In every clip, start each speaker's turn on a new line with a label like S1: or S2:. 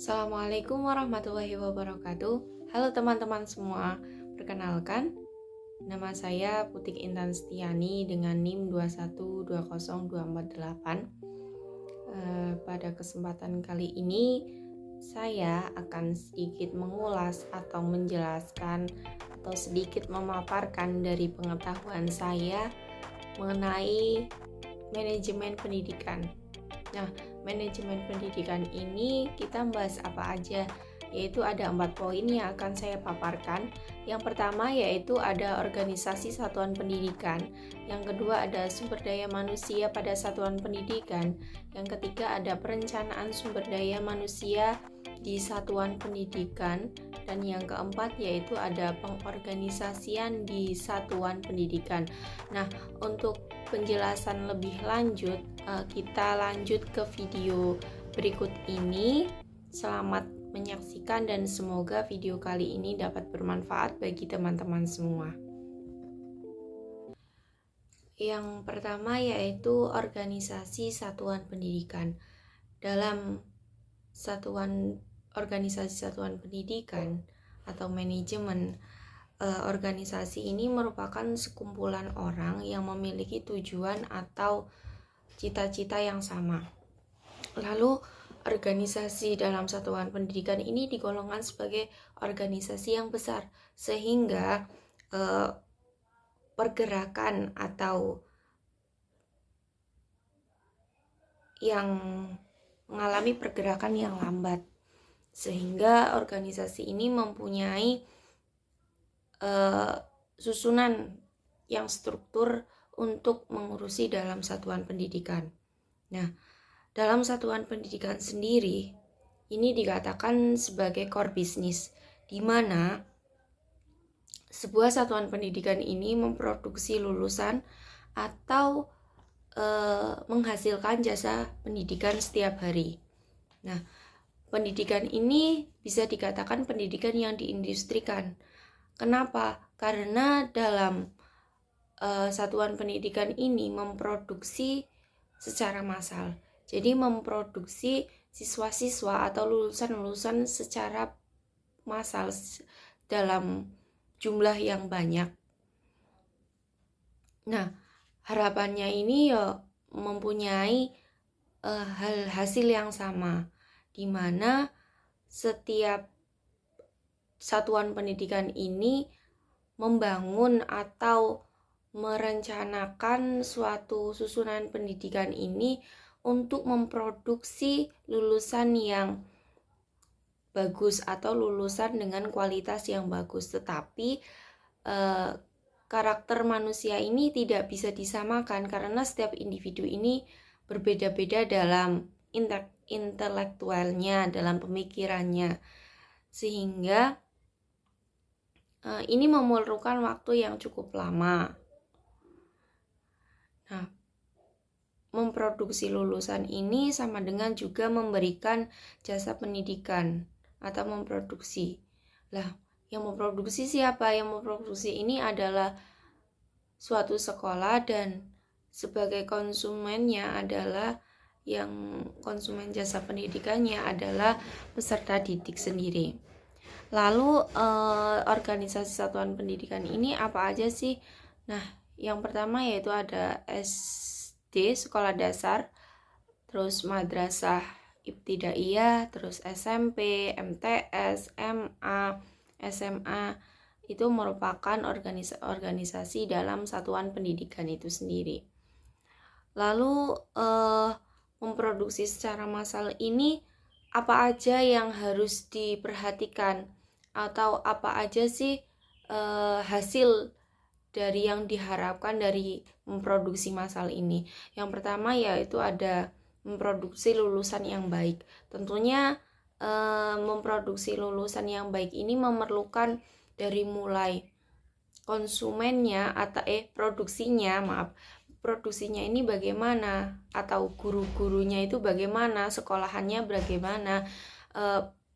S1: Assalamualaikum warahmatullahi wabarakatuh. Halo teman-teman semua, perkenalkan nama saya Putik Intan Setiani dengan NIM 2120248. Pada kesempatan kali ini saya akan sedikit mengulas atau menjelaskan atau sedikit memaparkan dari pengetahuan saya mengenai manajemen pendidikan. Nah, manajemen pendidikan ini kita bahas apa aja, yaitu ada 4 poin yang akan saya paparkan. Yang pertama yaitu ada organisasi satuan pendidikan, yang kedua ada sumber daya manusia pada satuan pendidikan, yang ketiga ada perencanaan sumber daya manusia di satuan pendidikan, dan yang keempat yaitu ada pengorganisasian di satuan pendidikan. Nah, untuk penjelasan lebih lanjut, kita lanjut ke video berikut ini. Selamat menyaksikan dan semoga video kali ini dapat bermanfaat bagi teman-teman semua. Yang pertama yaitu organisasi satuan pendidikan. Dalam organisasi satuan pendidikan atau manajemen, organisasi ini merupakan sekumpulan orang yang memiliki tujuan atau cita-cita yang sama. Lalu organisasi dalam satuan pendidikan ini digolongkan sebagai organisasi yang besar, sehingga pergerakan atau yang mengalami pergerakan yang lambat, sehingga organisasi ini mempunyai susunan yang struktur untuk mengurusi dalam satuan pendidikan. Nah, dalam satuan pendidikan sendiri ini dikatakan sebagai core business, di mana sebuah satuan pendidikan ini memproduksi lulusan atau menghasilkan jasa pendidikan setiap hari. Nah, pendidikan ini bisa dikatakan pendidikan yang diindustrikan. Kenapa? Karena dalam satuan pendidikan ini memproduksi secara massal. Jadi memproduksi siswa-siswa atau lulusan-lulusan secara massal dalam jumlah yang banyak. Nah, harapannya ini ya mempunyai hasil yang sama, di mana setiap satuan pendidikan ini membangun atau merencanakan suatu susunan pendidikan ini untuk memproduksi lulusan yang bagus atau lulusan dengan kualitas yang bagus. Tetapi karakter manusia ini tidak bisa disamakan karena setiap individu ini berbeda-beda dalam intelektualnya, dalam pemikirannya, sehingga ini memerlukan waktu yang cukup lama. Nah, memproduksi lulusan ini sama dengan juga memberikan jasa pendidikan atau memproduksi. Lah, yang memproduksi siapa? Yang memproduksi ini adalah suatu sekolah, dan sebagai konsumennya adalah konsumen jasa pendidikannya adalah peserta didik sendiri. Lalu organisasi satuan pendidikan ini apa aja sih? Nah, yang pertama yaitu ada SD, sekolah dasar, terus madrasah ibtidaiyah, terus SMP, MTS, MA, SMA. Itu merupakan organisasi dalam satuan pendidikan itu sendiri. Lalu memproduksi secara massal ini apa aja yang harus diperhatikan, atau apa aja sih hasil dari yang diharapkan dari memproduksi massal ini? Yang pertama yaitu ada memproduksi lulusan yang baik. Tentunya memproduksi lulusan yang baik ini memerlukan dari mulai konsumennya atau produksinya ini bagaimana, atau guru-gurunya itu bagaimana, sekolahannya bagaimana,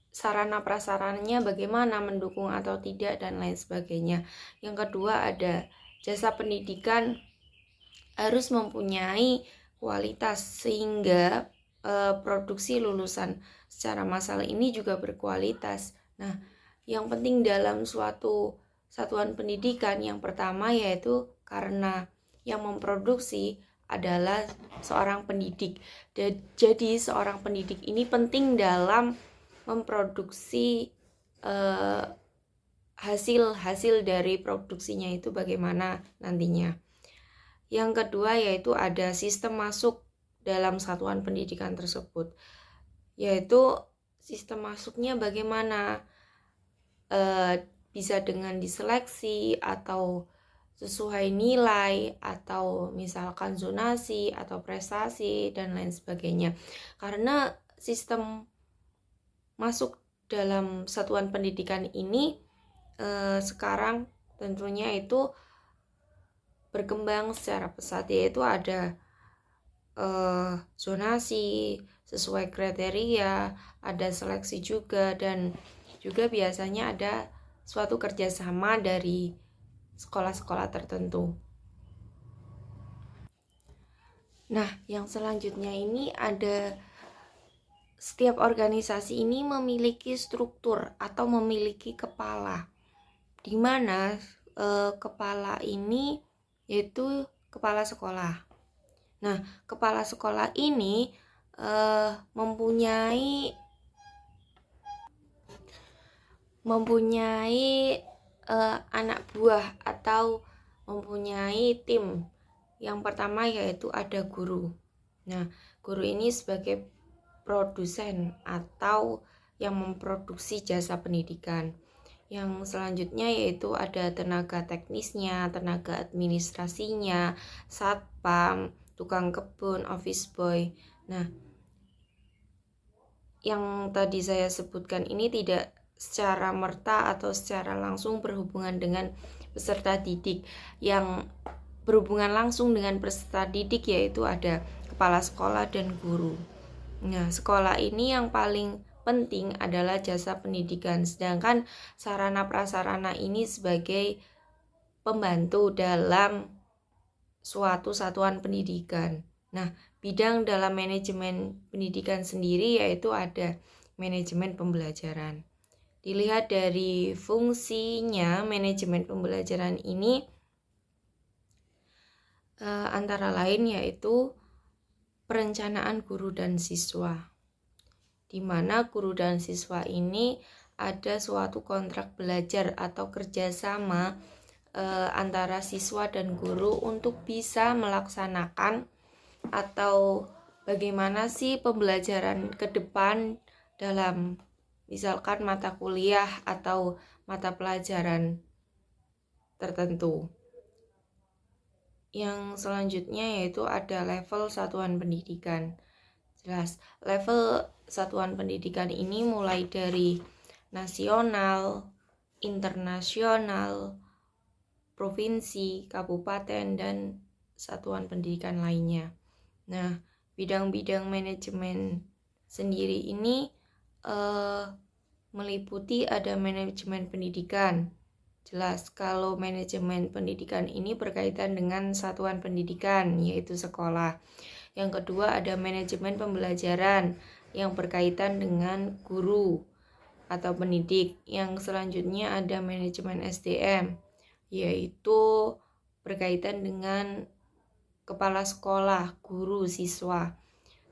S1: sarana prasarannya bagaimana, mendukung atau tidak, dan lain sebagainya. Yang kedua ada jasa pendidikan harus mempunyai kualitas, sehingga produksi lulusan secara massal ini juga berkualitas. Nah, yang penting dalam suatu satuan pendidikan yang pertama yaitu karena yang memproduksi adalah seorang pendidik. Jadi seorang pendidik ini penting dalam memproduksi hasil dari produksinya itu bagaimana nantinya. Yang kedua yaitu ada sistem masuk dalam satuan pendidikan tersebut, yaitu sistem masuknya bagaimana, bisa dengan diseleksi atau sesuai nilai atau misalkan zonasi atau prestasi dan lain sebagainya. Karena sistem masuk dalam satuan pendidikan ini sekarang tentunya itu berkembang secara pesat, yaitu ada zonasi sesuai kriteria, ada seleksi juga, dan juga biasanya ada suatu kerjasama dari sekolah-sekolah tertentu. Nah, yang selanjutnya ini ada setiap organisasi ini memiliki struktur atau memiliki kepala, di mana kepala ini yaitu kepala sekolah. Nah, kepala sekolah ini mempunyai anak buah atau mempunyai tim. Yang pertama yaitu ada guru. Nah, guru ini sebagai produsen atau yang memproduksi jasa pendidikan. Yang selanjutnya yaitu ada tenaga teknisnya, tenaga administrasinya, satpam, tukang kebun, office boy. Nah, yang tadi saya sebutkan ini tidak secara merta atau secara langsung berhubungan dengan peserta didik. Yang berhubungan langsung dengan peserta didik yaitu ada kepala sekolah dan guru. Nah, sekolah ini yang paling penting adalah jasa pendidikan, sedangkan sarana prasarana ini sebagai pembantu dalam suatu satuan pendidikan. Nah, bidang dalam manajemen pendidikan sendiri yaitu ada manajemen pembelajaran. Dilihat dari fungsinya manajemen pembelajaran ini antara lain yaitu perencanaan guru dan siswa, di mana guru dan siswa ini ada suatu kontrak belajar atau kerjasama antara siswa dan guru untuk bisa melaksanakan atau bagaimana sih pembelajaran ke depan dalam misalkan mata kuliah atau mata pelajaran tertentu. Yang selanjutnya yaitu ada level satuan pendidikan. Jelas, level satuan pendidikan ini mulai dari nasional, internasional, provinsi, kabupaten, dan satuan pendidikan lainnya. Nah, bidang-bidang manajemen sendiri ini meliputi ada manajemen pendidikan. Jelas, kalau manajemen pendidikan ini berkaitan dengan satuan pendidikan, yaitu sekolah. Yang kedua ada manajemen pembelajaran yang berkaitan dengan guru atau pendidik. Yang selanjutnya ada manajemen SDM, yaitu berkaitan dengan kepala sekolah, guru, siswa.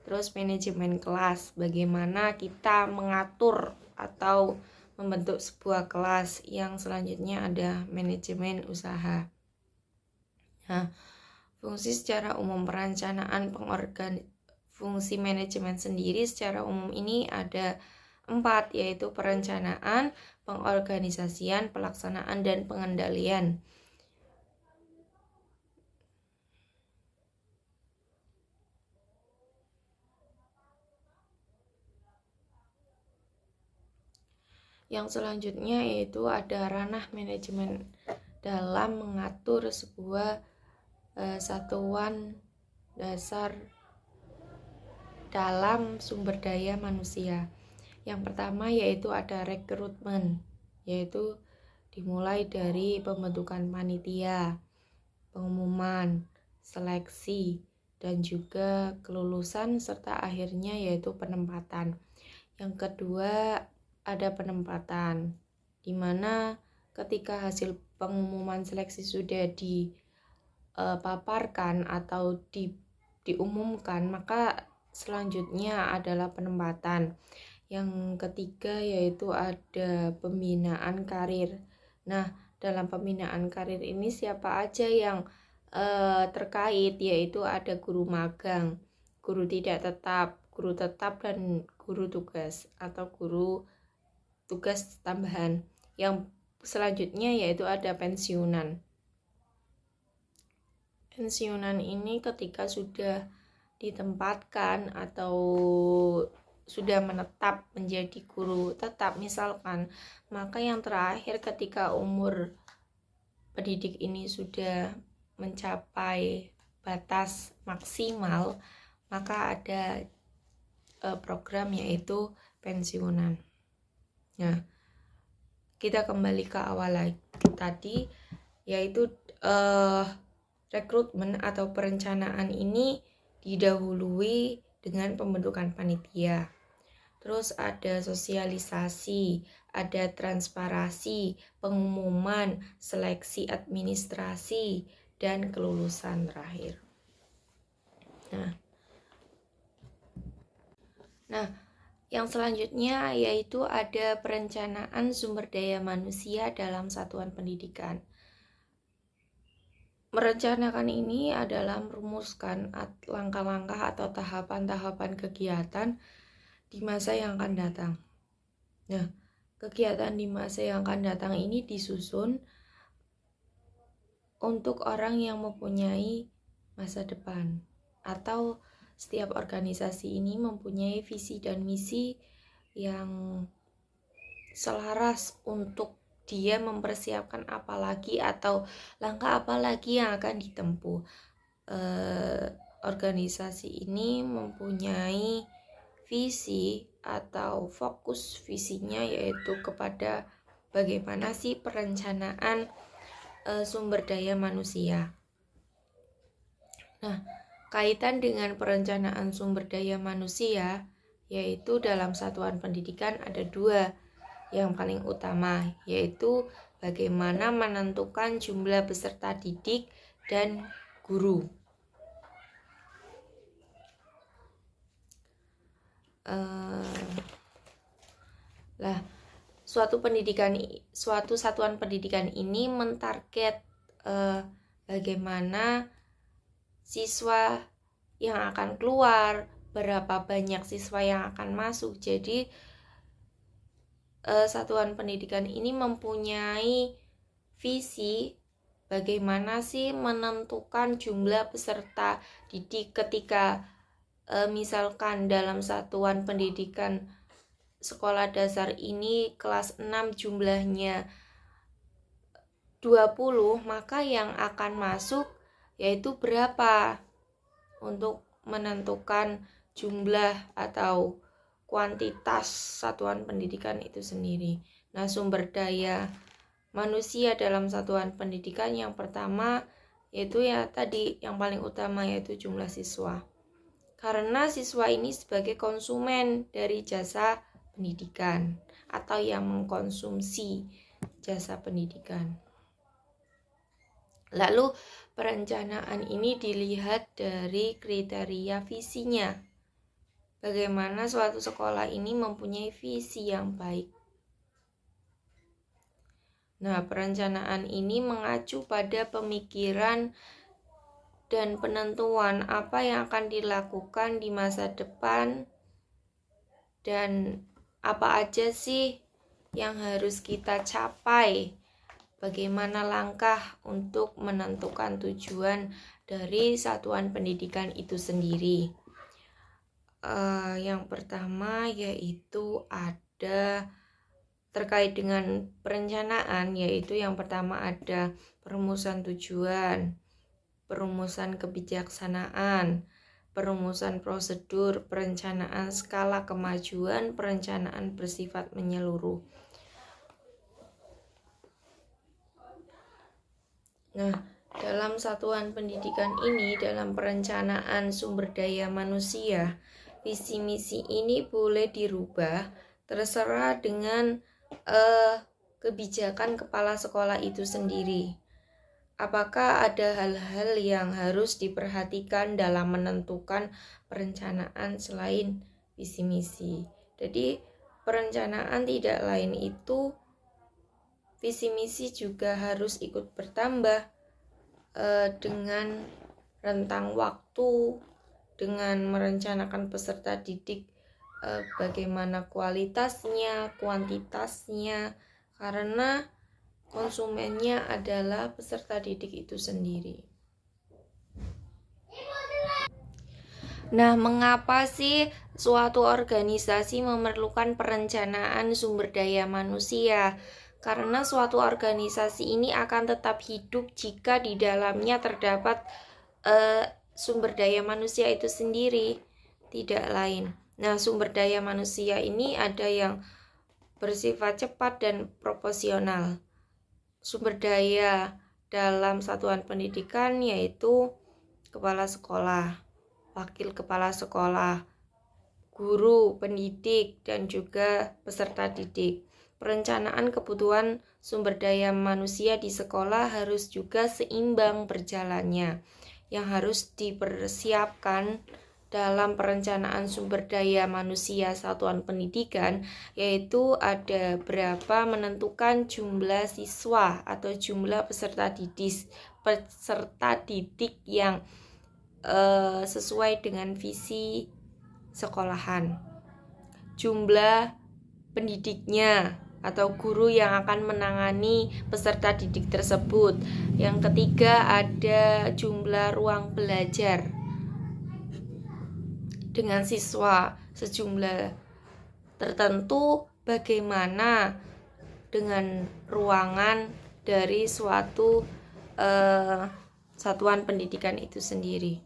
S1: Terus manajemen kelas, bagaimana kita mengatur atau membentuk sebuah kelas. Yang selanjutnya ada manajemen usaha. Nah, fungsi secara umum perencanaan fungsi manajemen sendiri secara umum ini ada 4, yaitu perencanaan, pengorganisasian, pelaksanaan, dan pengendalian. Yang selanjutnya yaitu ada ranah manajemen dalam mengatur sebuah satuan dasar dalam sumber daya manusia. Yang pertama yaitu ada rekrutmen, yaitu dimulai dari pembentukan panitia, pengumuman, seleksi, dan juga kelulusan serta akhirnya yaitu penempatan. Yang kedua ada penempatan, di mana ketika hasil pengumuman seleksi sudah dipaparkan atau diumumkan, maka selanjutnya adalah penempatan. Yang ketiga yaitu ada pembinaan karir. Nah, dalam pembinaan karir ini siapa aja yang terkait, yaitu ada guru magang, guru tidak tetap, guru tetap, dan guru tugas atau guru tugas tambahan. Yang selanjutnya yaitu ada pensiunan. Pensiunan ini ketika sudah ditempatkan atau sudah menetap menjadi guru tetap misalkan, maka yang terakhir ketika umur pendidik ini sudah mencapai batas maksimal, maka ada program yaitu pensiunan. Nah, kita kembali ke awal lagi tadi, yaitu rekrutmen atau perencanaan ini didahului dengan pembentukan panitia. Terus ada sosialisasi, ada transparansi, pengumuman, seleksi administrasi, dan kelulusan terakhir. Nah, yang selanjutnya yaitu ada perencanaan sumber daya manusia dalam satuan pendidikan. Merencanakan ini adalah merumuskan langkah-langkah atau tahapan-tahapan kegiatan di masa yang akan datang. Nah, kegiatan di masa yang akan datang ini disusun untuk orang yang mempunyai masa depan, atau setiap organisasi ini mempunyai visi dan misi yang selaras untuk dia mempersiapkan apa lagi atau langkah apa lagi yang akan ditempuh. Organisasi ini mempunyai visi atau fokus visinya yaitu kepada bagaimana sih perencanaan sumber daya manusia. Nah, kaitan dengan perencanaan sumber daya manusia yaitu dalam satuan pendidikan ada dua yang paling utama, yaitu bagaimana menentukan jumlah peserta didik dan guru. Suatu satuan pendidikan ini mentarget bagaimana siswa yang akan keluar, berapa banyak siswa yang akan masuk. Jadi satuan pendidikan ini mempunyai visi bagaimana sih menentukan jumlah peserta didik ketika misalkan dalam satuan pendidikan sekolah dasar ini kelas 6 jumlahnya 20, maka yang akan masuk yaitu berapa untuk menentukan jumlah atau kuantitas satuan pendidikan itu sendiri. Nah, sumber daya manusia dalam satuan pendidikan yang pertama yaitu ya tadi yang paling utama yaitu jumlah siswa. Karena siswa ini sebagai konsumen dari jasa pendidikan atau yang mengkonsumsi jasa pendidikan. Lalu perencanaan ini dilihat dari kriteria visinya. Bagaimana suatu sekolah ini mempunyai visi yang baik. Nah, perencanaan ini mengacu pada pemikiran dan penentuan apa yang akan dilakukan di masa depan dan apa aja sih yang harus kita capai. Bagaimana langkah untuk menentukan tujuan dari satuan pendidikan itu sendiri. Yang pertama yaitu ada terkait dengan perencanaan, yaitu yang pertama ada perumusan tujuan, perumusan kebijaksanaan, perumusan prosedur, perencanaan skala kemajuan, perencanaan bersifat menyeluruh. Nah, Dalam satuan pendidikan ini, dalam perencanaan sumber daya manusia, visi misi ini boleh dirubah terserah dengan kebijakan kepala sekolah itu sendiri. Apakah ada hal-hal yang harus diperhatikan dalam menentukan perencanaan selain visi misi? Jadi perencanaan tidak lain itu visi misi juga harus ikut bertambah dengan rentang waktu, dengan merencanakan peserta didik bagaimana kualitasnya, kuantitasnya, karena konsumennya adalah peserta didik itu sendiri. Nah, mengapa sih suatu organisasi memerlukan perencanaan sumber daya manusia? Karena suatu organisasi ini akan tetap hidup jika di dalamnya terdapat sumber daya manusia itu sendiri, tidak lain. Nah, sumber daya manusia ini ada yang bersifat cepat dan proporsional. Sumber daya dalam satuan pendidikan yaitu kepala sekolah, wakil kepala sekolah, guru, pendidik, dan juga peserta didik. Perencanaan kebutuhan sumber daya manusia di sekolah harus juga seimbang berjalannya. Yang harus dipersiapkan dalam perencanaan sumber daya manusia satuan pendidikan yaitu ada berapa menentukan jumlah siswa atau jumlah peserta didik yang sesuai dengan visi sekolahan, jumlah pendidiknya atau guru yang akan menangani peserta didik tersebut. Yang ketiga ada jumlah ruang belajar dengan siswa sejumlah tertentu, bagaimana dengan ruangan dari suatu satuan pendidikan itu sendiri.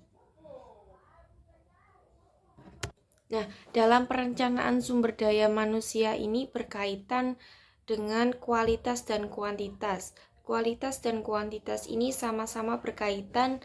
S1: Nah, dalam perencanaan sumber daya manusia ini berkaitan dengan kualitas dan kuantitas. Kualitas dan kuantitas ini sama-sama berkaitan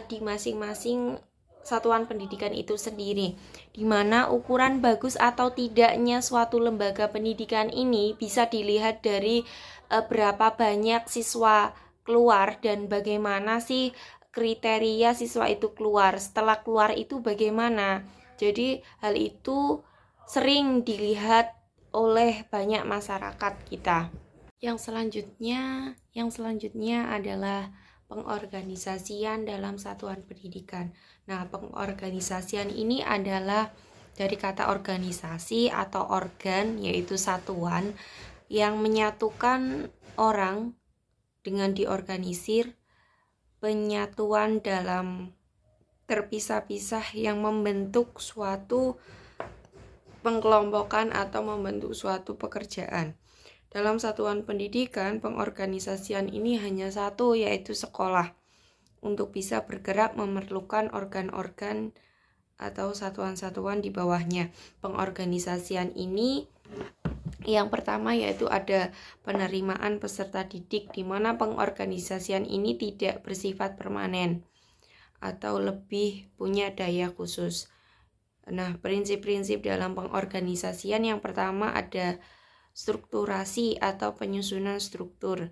S1: di masing-masing satuan pendidikan itu sendiri, di mana ukuran bagus atau tidaknya suatu lembaga pendidikan ini bisa dilihat dari berapa banyak siswa keluar dan bagaimana sih kriteria siswa itu keluar. Setelah keluar itu bagaimana? Jadi hal itu sering dilihat oleh banyak masyarakat kita. Yang selanjutnya adalah pengorganisasian dalam satuan pendidikan. Nah, pengorganisasian ini adalah dari kata organisasi atau organ, yaitu satuan yang menyatukan orang dengan diorganisir, penyatuan dalam terpisah-pisah yang membentuk suatu pengkelompokan atau membentuk suatu pekerjaan. Dalam satuan pendidikan, pengorganisasian ini hanya satu, yaitu sekolah. Untuk bisa bergerak memerlukan organ-organ atau satuan-satuan di bawahnya. Pengorganisasian ini yang pertama yaitu ada penerimaan peserta didik, di mana pengorganisasian ini tidak bersifat permanen atau lebih punya daya khusus. Nah, prinsip-prinsip dalam pengorganisasian yang pertama ada strukturasi atau penyusunan struktur.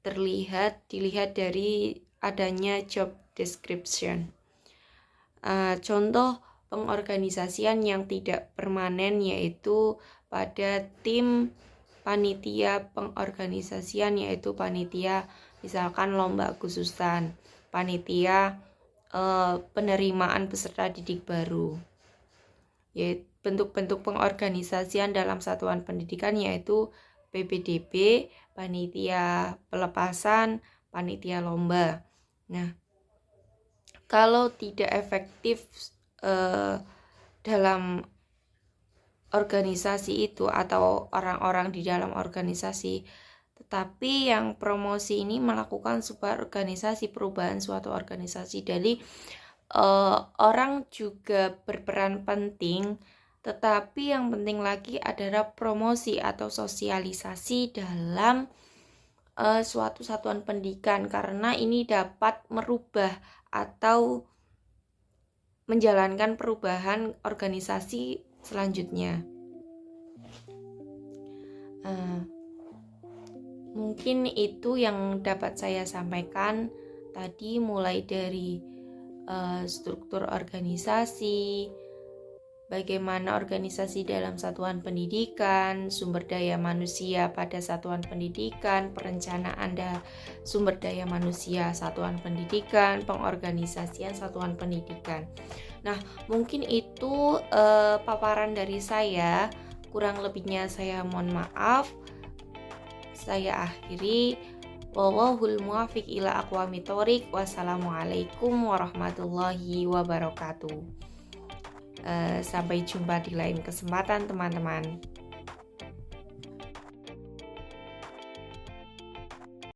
S1: Dilihat dari adanya job description. Contoh pengorganisasian yang tidak permanen yaitu pada tim panitia pengorganisasian, yaitu panitia misalkan lomba khususan, panitia penerimaan peserta didik baru. Yaitu bentuk-bentuk pengorganisasian dalam satuan pendidikan yaitu PPDB, panitia pelepasan, panitia lomba. Nah, kalau tidak efektif dalam organisasi itu atau orang-orang di dalam organisasi, tetapi yang promosi ini melakukan sebuah organisasi, perubahan suatu organisasi. Jadi orang juga berperan penting, tetapi yang penting lagi adalah promosi atau sosialisasi dalam suatu satuan pendidikan, karena ini dapat merubah atau menjalankan perubahan organisasi selanjutnya. Mungkin itu yang dapat saya sampaikan tadi, mulai dari struktur organisasi, bagaimana organisasi dalam satuan pendidikan, sumber daya manusia pada satuan pendidikan, perencanaan sumber daya manusia satuan pendidikan, pengorganisasian satuan pendidikan. Nah, mungkin itu paparan dari saya. Kurang lebihnya saya mohon maaf. Saya akhiri. Wallahul muwaffiq ila aqwamit thoriq. Wassalamualaikum warahmatullahi wabarakatuh. Sampai jumpa di lain kesempatan, teman-teman.